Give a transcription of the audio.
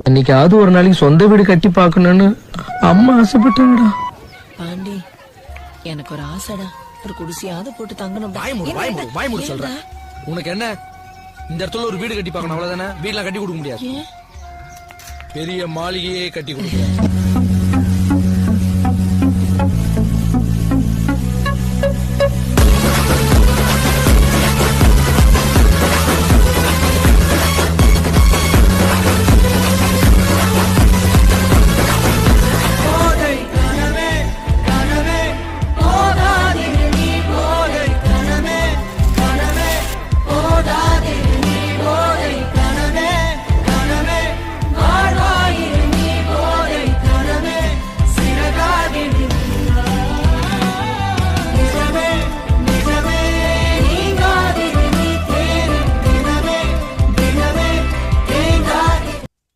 இன்னைக்காவது ஒரு நாளைக்கு சொந்த வீடு கட்டி பாக்கணும்னு அம்மா ஆசைப்பட்டாங்கடா. பாண்டி, எனக்கு ஒரு ஆசைடா, ஒரு குடிசையாவது போட்டு தங்கணும். வாய் மூடு சொல்றேன். உனக்கு என்ன, இந்த இடத்துல ஒரு வீடு கட்டி பார்க்கணும், அவ்வளவுதானே? வீட்டுல கட்டி கொடுக்க முடியாது, பெரிய மாளிகையே கட்டி கொடுக்க.